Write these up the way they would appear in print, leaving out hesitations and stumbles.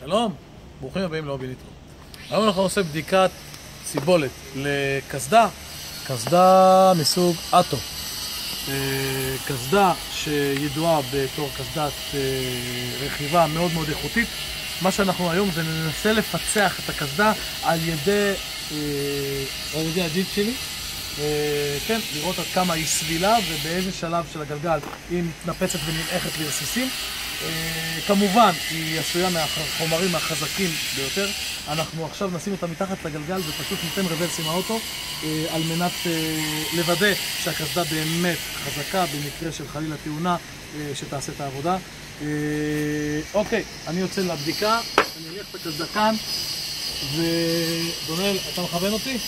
שלום, ברוכים הבאים להובי ניטרו. היום אנחנו עושים בדיקת סיבולת לקסדה, קסדה מסוג אטו. קסדה שידועה בתור קסדת רכיבה מאוד מאוד איכותית. מה שאנחנו היום זה ננסה לפצח את הקסדה על ידי הג'יפ שלי. כן, לראות עד כמה היא סבילה ובאיזה שלב של הגלגל היא מתנפצת ונמעכת לרסיסים. כמובן היא עשויה מהחומרים החזקים ביותר. אנחנו עכשיו נשים אותה מתחת לגלגל ופשוט ניתן רוורס עם האוטו על מנת לוודא שהקסדה באמת חזקה במקרה של חלילה תאונה שתעשה את העבודה. אוקיי, אני יוצא לבדיקה, אני אניח את הקסדה כאן ודונל, אתה מכוון אותי?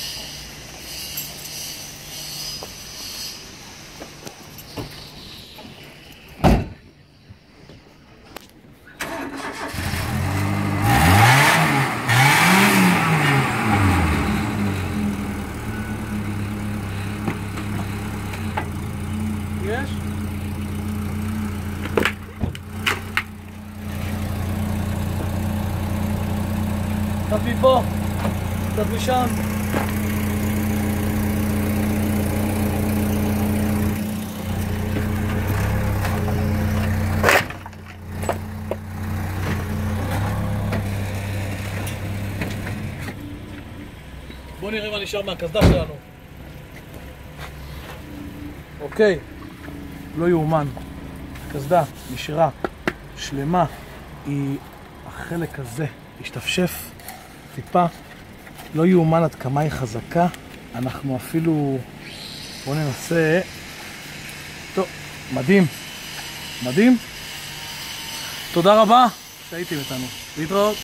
יש? קצת מפה, קצת משם. בואו נראה מה נשאר מהקסדה שלנו. אוקיי. לא יאומן, הקסדה נשארה שלמה, החלק הזה השתפשף טיפה, לא יאומן עד כמה היא חזקה. אנחנו אפילו, בואו ננסה, טוב, מדהים, מדהים. תודה רבה שהייתם איתנו, להתראות.